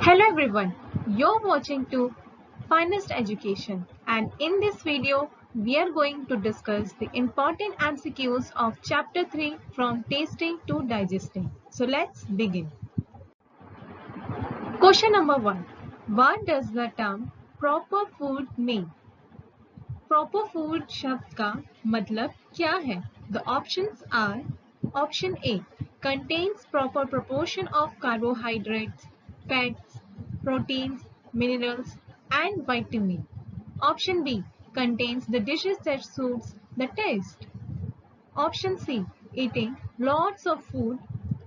Hello everyone, you're watching to Finest Education, and in this video we are going to discuss the important MCQs of chapter 3 from tasting to digesting. So let's begin. Question number 1. What does the term proper food mean? Proper food शब्द का मतलब क्या है? The options are option A contains proper proportion of carbohydrates, fats, proteins, minerals and vitamin. Option B contains the dishes that suits the taste. Option C eating lots of food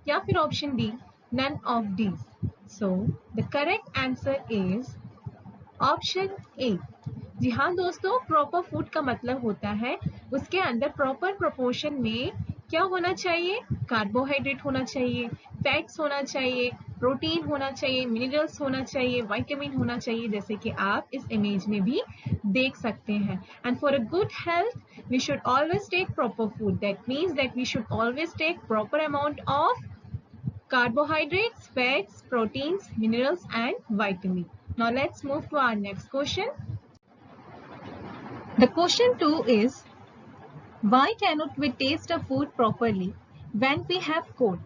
या फिर option D none of these. So the correct answer is option A. जी हाँ दोस्तों, proper food का मतलब होता है उसके अंदर प्रॉपर प्रोपोर्शन में क्या होना चाहिए? कार्बोहाइड्रेट होना चाहिए, फैट्स होना चाहिए, प्रोटीन होना चाहिए, मिनरल्स होना चाहिए, विटामिन होना चाहिए, जैसे कि आप इस इमेज में भी देख सकते हैं. And for a good health we should always take proper food. That means that we should always take proper amount of carbohydrates, fats, proteins, minerals and vitamin. Now let's move to our next question. The question 2 is, why cannot we taste a food properly when we have cold?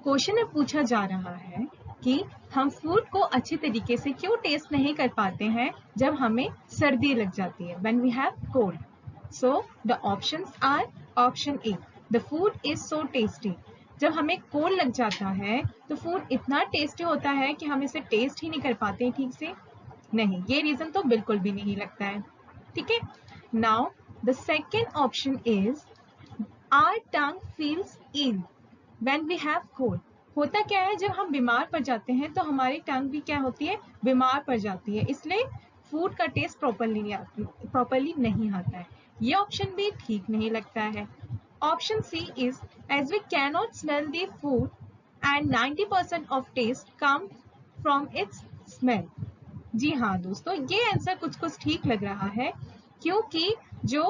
Question में पूछा जा रहा है कि हम food को अच्छी तरीके से क्यों टेस्ट नहीं कर पाते हैं जब हमें सर्दी लग जाती है, when we have cold. So the options are option A, the food is so tasty. जब हमें कोल्ड लग जाता है तो फूड इतना टेस्टी होता है कि हम इसे टेस्ट ही नहीं कर पाते हैं ठीक से. नहीं, ये रीजन तो बिल्कुल भी नहीं लगता है. ठीक है. Now the second option is our tongue feels ill when we have cold. होता क्या है, जब हम बीमार पड़ जाते हैं तो हमारी टंग भी क्या होती है, बीमार पड़ जाती है, इसलिए फूड का टेस्ट प्रॉपरली नहीं आता है. ये ऑप्शन भी ठीक नहीं लगता है. Option C is as we cannot smell the food and 90% of taste come from its smell. जी हाँ दोस्तों, ये आंसर कुछ ठीक लग रहा है, क्योंकि जो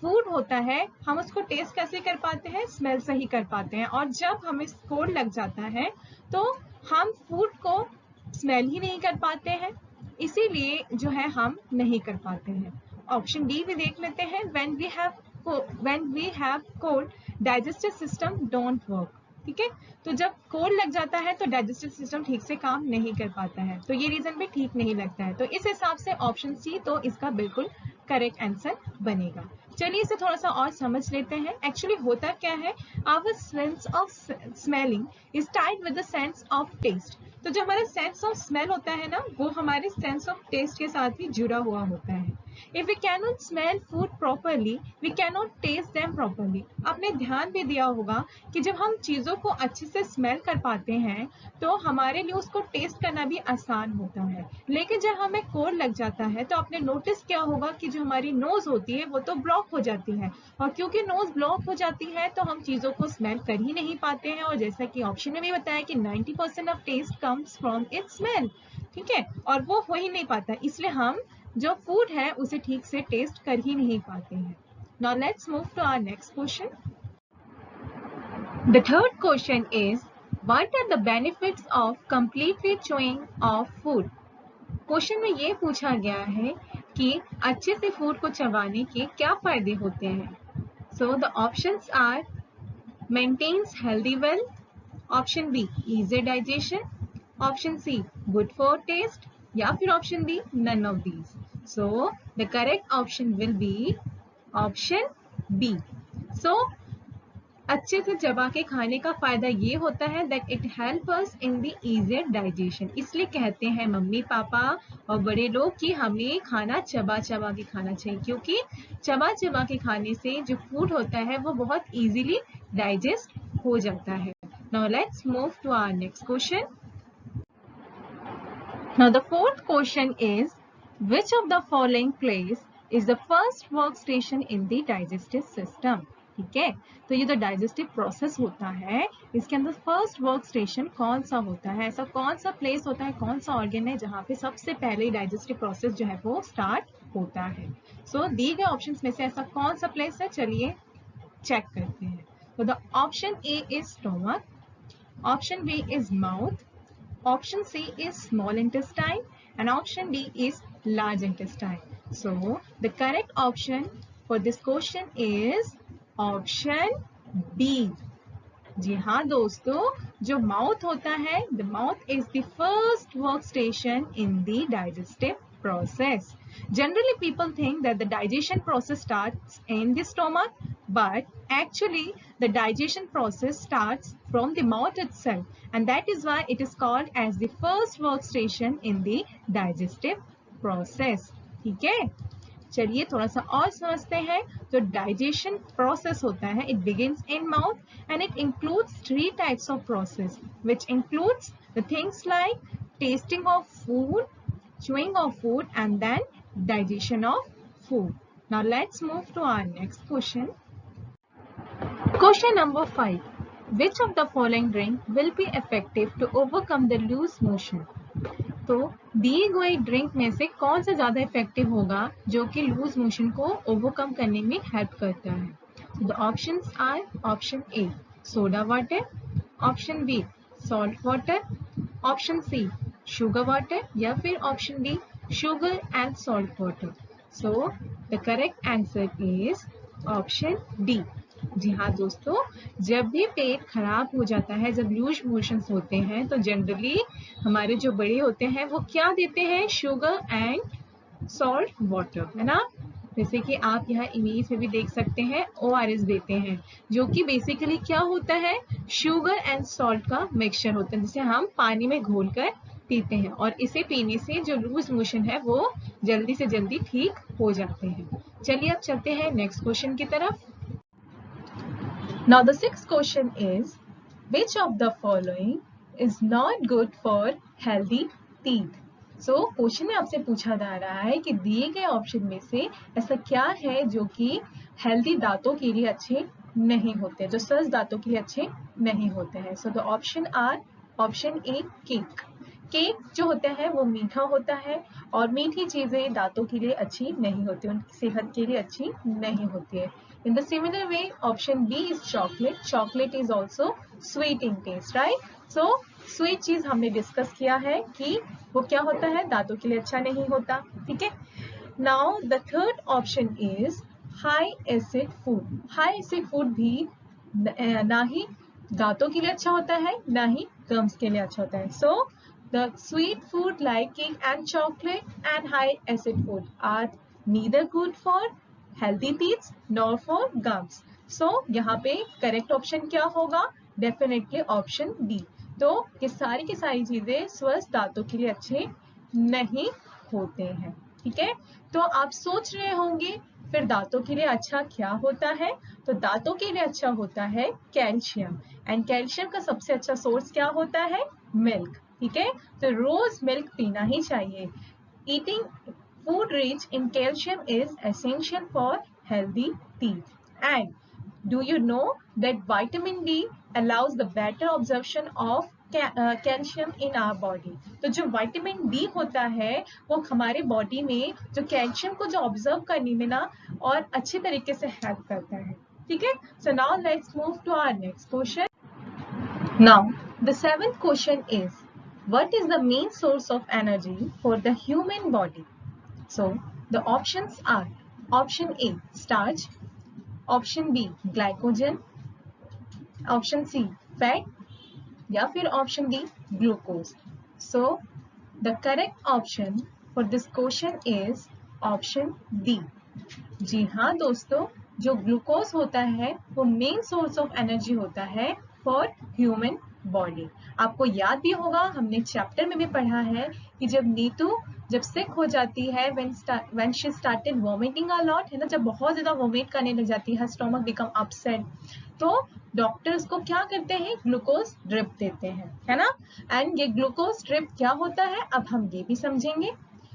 फूड होता है हम उसको टेस्ट कैसे कर पाते हैं, स्मेल से ही कर पाते हैं. और जब हमें कोल्ड लग जाता है तो हम फूड को स्मेल ही नहीं कर पाते हैं, इसीलिए जो है हम नहीं कर पाते हैं. ऑप्शन डी भी देख लेते हैं. when we have cold digestive system don't work. ठीक है, तो जब कोल्ड लग जाता है तो डाइजेस्टिव सिस्टम ठीक से काम नहीं कर पाता है, तो ये रीजन भी ठीक नहीं लगता है. तो इस हिसाब से ऑप्शन सी तो इसका बिल्कुल करेक्ट आंसर बनेगा. चलिए इसे थोड़ा सा और समझ लेते हैं. एक्चुअली होता क्या है, our sense of smelling is tied with the sense of taste. तो जो हमारा सेंस ऑफ स्मेल होता है ना, वो हमारे सेंस ऑफ टेस्ट के साथ ही जुड़ा हुआ होता है. If we cannot smell food properly, we cannot taste them properly. आपने ध्यान भी दिया होगा कि जब हम चीज़ों को अच्छे से स्मेल कर पाते हैं तो हमारे लिए उसको टेस्ट करना भी आसान होता है. लेकिन जब हमें कोल्ड लग जाता है तो आपने नोटिस किया होगा कि जो हमारी नोज होती है वो तो ब्लॉक हो जाती है, और क्योंकि नोज ब्लॉक हो जाती है तो हम चीज़ों को स्मेल कर ही नहीं पाते हैं. और जैसा कि ऑप्शन में भी बताया कि 90% of taste comes from its smell. ठीक है, और वो हो ही नहीं पाता, इसलिए हम जो फूड है उसे ठीक से टेस्ट कर ही नहीं पाते हैं. Now let's move to our next question. The third question is, what are the benefits of completely chewing of food? Question में ये पूछा गया है कि अच्छे से फूड को चबाने के क्या फायदे होते हैं. So the options are maintains healthy wealth, option B easy digestion, option C good for taste, या फिर option D none of these. So the correct option will be option B. So अच्छे से चबा के खाने का फायदा ये होता है that it helps us in the easier digestion. इसलिए कहते हैं मम्मी पापा और बड़े लोग कि हमें खाना चबा चबा के खाना चाहिए, क्योंकि चबा चबा के खाने से जो फूड होता है वो बहुत easily digest हो जाता है. Now let's move to our next question. Now the fourth question is, which of the following place is the first workstation in the digestive system? ठीक है, तो ये जो डाइजेस्टिव प्रोसेस होता है इसके अंदर फर्स्ट वर्क स्टेशन कौन सा होता है, ऐसा कौन सा प्लेस होता है, कौन सा ऑर्गन है जहाँ पे सबसे पहले डाइजेस्टिव प्रोसेस जो है वो स्टार्ट होता है. सो दिए गए ऑप्शंस में से ऐसा कौन सा प्लेस है, चलिए चेक करते हैं. तो the option A is stomach, option B is mouth, Option C is small intestine and option D is large intestine. So the correct option for this question is option B. जी हाँ दोस्तों, जो mouth होता है, the mouth is the first work station in the digestive process. Generally, people think that the digestion process starts in the stomach, but actually the digestion process starts from the mouth itself, and that is why it is called as the first workstation in the digestive process. ठीक है, चलिए थोड़ा सा और समझते हैं. तो digestion process होता है, it begins in mouth and it includes 3 types of process which includes the things like testing of food, chewing of food, and then digestion of food. Now let's move to our next question. Question number 5. Which of the following drink will be effective to overcome the loose motion? तो दिए गए drink में से कौन सा ज्यादा effective होगा जो कि लूज मोशन को ओवरकम करने में हेल्प करता है? The options are option A soda water, option B salt water, option C sugar water या फिर option D sugar and salt water. So the correct answer is option D. जी हाँ दोस्तों, जब भी पेट खराब हो जाता है, जब लूज मोशंस होते हैं, तो जनरली हमारे जो बड़े होते हैं वो क्या देते हैं? शुगर एंड सॉल्ट वाटर, है ना. जैसे कि आप यहाँ इमेज में भी देख सकते हैं, ORS देते हैं, जो कि बेसिकली क्या होता है? शुगर एंड सॉल्ट का मिक्सचर होता है, जिसे हम पानी में घोलकर पीते हैं, और इसे पीने से जो लूज मोशन है वो जल्दी से जल्दी ठीक हो जाते हैं. चलिए अब चलते हैं नेक्स्ट क्वेश्चन की तरफ. Now the sixth question is, which of the following is not good for healthy teeth? So question में आपसे पूछा जा रहा है कि दिए गए ऑप्शन में से ऐसा क्या है जो कि हेल्दी दांतों के लिए अच्छे नहीं होते, जो स्वस्थ दांतों के लिए अच्छे नहीं होते हैं. So the option are option A cake. Cake जो होता है वो मीठा होता है, और मीठी चीजें दांतों के लिए अच्छी नहीं होती, उनकी सेहत के लिए अच्छी नहीं होती है. In the similar way option B is chocolate. Chocolate is also sweet in taste, right. So sweet चीज हमने डिस्कस किया है कि वो क्या होता है, दांतों के लिए अच्छा नहीं होता. ठीक है. Now the third option is high acid food. High acid food भी ना ही दांतों के लिए अच्छा होता है, ना ही गम्स के लिए अच्छा होता है. सो the sweet food like cake and chocolate and high acid food are neither good for healthy teeth nor for gums. So यहाँ पे correct option क्या होगा? Definitely option D. तो ये सारी की सारी चीजें स्वस्थ दांतों के लिए अच्छे नहीं होते हैं. ठीक है. तो आप सोच रहे होंगे फिर दांतों के लिए अच्छा क्या होता है? तो दांतों के लिए अच्छा होता है कैल्शियम, एंड कैल्शियम का सबसे अच्छा सोर्स क्या होता है? मिल्क. ठीक है. तो रोज मिल्क पीना ही चाहिए. Eating food rich in calcium is essential for healthy teeth. And do you know that vitamin D allows the better absorption of calcium in our body. तो जो विटामिन डी होता है वो हमारे बॉडी में जो कैल्शियम को जो ऑब्जर्व करने में ना और अच्छे तरीके से हेल्प करता है. ठीक है. So now let's move to our next question. Now the seventh question is, what is the main source of energy for the human body? So the options are option A starch, option B glycogen, option C fat या फिर option D glucose. So the correct option for this question is option D. जी हाँ दोस्तों, जो glucose होता है वो main source of energy होता है फॉर ह्यूमन बॉडी. आपको याद भी होगा, हमने चैप्टर में भी पढ़ा है कि जब नीतू जब सिक हो जाती है, when she started vomiting a lot, है ना, जब बहुत ज्यादा वोमिट करने लग जाती है, स्टोमक बिकम अपसेट, तो डॉक्टर्स को क्या करते हैं? ग्लूकोज ड्रिप देते हैं, है ना. एंड ये ग्लूकोज ड्रिप क्या होता है अब हम ये भी समझेंगे.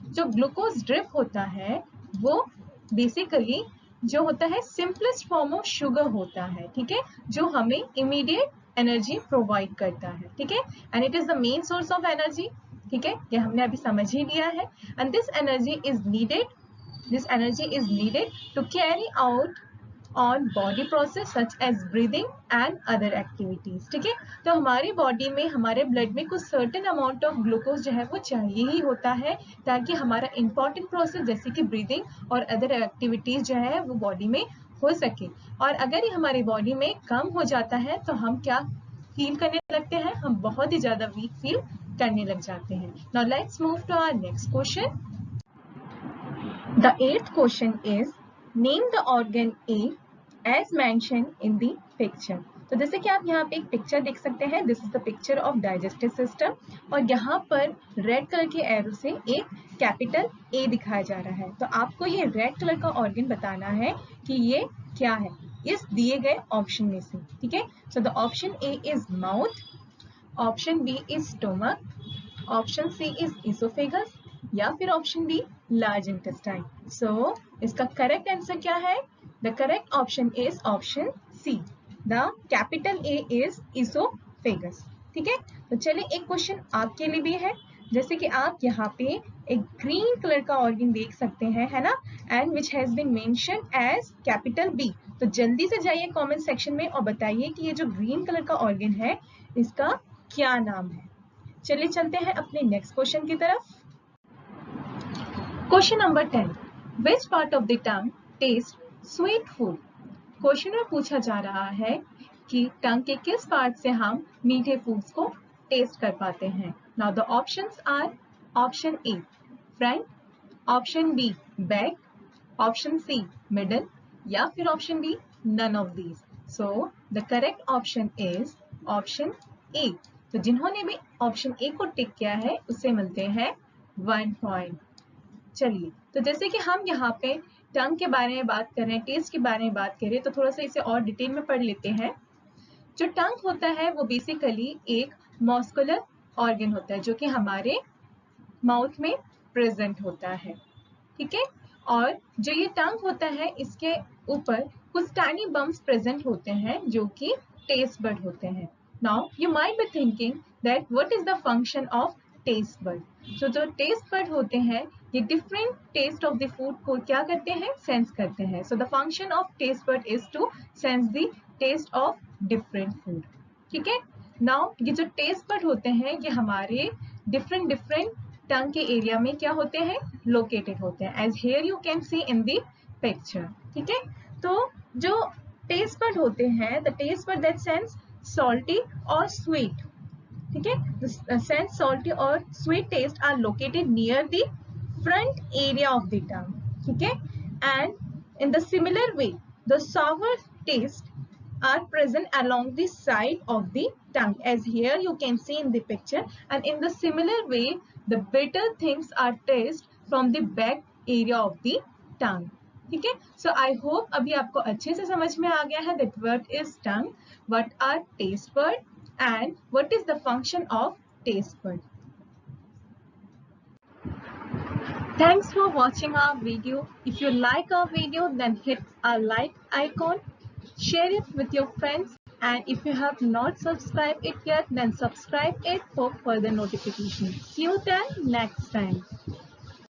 जो ग्लूकोज ड्रिप होता है वो बेसिकली जो होता है सिंपलेस्ट फॉर्म ऑफ शुगर होता है. ठीक है. जो हमें इमीडिएट एनर्जी प्रोवाइड करता है. ठीक है. And it is the main source of energy. ठीक है. ये हमने अभी समझ ही लिया है. And this energy is needed to carry out on body process such as breathing and other activities. ठीक है, तो हमारी बॉडी में, हमारे ब्लड में कुछ सर्टेन अमाउंट ऑफ ग्लूकोज जो है वो चाहिए ही होता है ताकि हमारा इंपॉर्टेंट प्रोसेस जैसे कि ब्रीदिंग और अदर एक्टिविटीज जो है वो बॉडी में हो सके। और अगर ये हमारी बॉडी में कम हो जाता है तो हम क्या फील करने लगते हैं? हम बहुत ही ज्यादा वीक फील करने लग जाते हैं। Now let's move to our next question. The 8th question is name the organ A as mentioned in the picture. तो जैसे कि आप यहाँ पे एक पिक्चर देख सकते हैं, this is the picture of digestive system और यहाँ पर रेड कलर के एरो से एक कैपिटल ए दिखाया जा रहा है। तो आपको ये रेड कलर का ऑर्गन बताना है कि ये क्या है इस दिए गए ऑप्शन में से। ठीक है, so the option A is mouth, option B is stomach, option C is oesophagus या फिर ऑप्शन डी लार्ज इंटेस्टाइन। सो इसका करेक्ट आंसर क्या है? The correct option is option C, the capital A is oesophagus. ठीक है, तो चलिए एक क्वेश्चन आपके लिए भी है। जैसे कि आप यहाँ पे एक ग्रीन कलर का ऑर्गन देख सकते हैं, है ना, and which has been mentioned as capital B. तो जल्दी से जाइए कमेंट सेक्शन में और बताइए कि ये जो ग्रीन कलर का ऑर्गन है इसका क्या नाम है। चलिए चलते हैं अपने नेक्स्ट क्वेश्चन की तरफ। Question number 10, which part of the tongue test sweet food. Question में पूछा जा रहा है कि टंग के किस पार्ट से हम मीठे फूड्स को टेस्ट कर पाते हैं। Now the options are option A front, option B back, option C middle या फिर option D none of these. So the correct option is option A. तो जिन्होंने भी ऑप्शन ए को टिक किया है उससे मिलते हैं 1 पॉइंट। चलिए, तो जैसे कि हम यहाँ पे टंग के बारे में बात कर रहे हैं, टेस्ट के बारे में बात कर रहे हैं, तो थोड़ा सा इसे और डिटेल में पढ़ लेते हैं। जो टंग होता है वो बेसिकली एक मस्कुलर ऑर्गन होता है जो कि हमारे माउथ में प्रेजेंट होता है। ठीक है, और जो ये टंग होता है इसके ऊपर कुछ टाइनी बम्प्स प्रेजेंट होते हैं जो कि टेस्ट बड होते हैं। Now you might be thinking that what is the function of taste bud. तो जो टेस्ट बड होते हैं ये different taste of the food को क्या करते हैं? सेंस करते हैं। So the function of taste bud is to sense the taste of different food. ठीक है, नाउ ये जो टेस्ट बड होते हैं ये हमारे डिफरेंट टंग के एरिया में क्या होते हैं? लोकेटेड होते हैं, as here you can see in the picture. ठीक है, तो जो टेस्ट बड होते हैं, the taste bud that sense salty और स्वीट। ठीक है, the sense salty or sweet taste are located near the front area of the tongue. ठीक है, and in the similar way the sour taste are present along the side of the tongue, as here you can see in the picture, and in the similar way the bitter things are taste from the back area of the tongue. ठीक है, so I hope अभी आपको अच्छे से समझ में आ गया है that what is tongue, what are taste bud and what is the function of taste bud. Thanks for watching our video. If you like our video, then hit our like icon, share it with your friends, and if you have not subscribed it yet, then subscribe it for further notifications. See you then next time.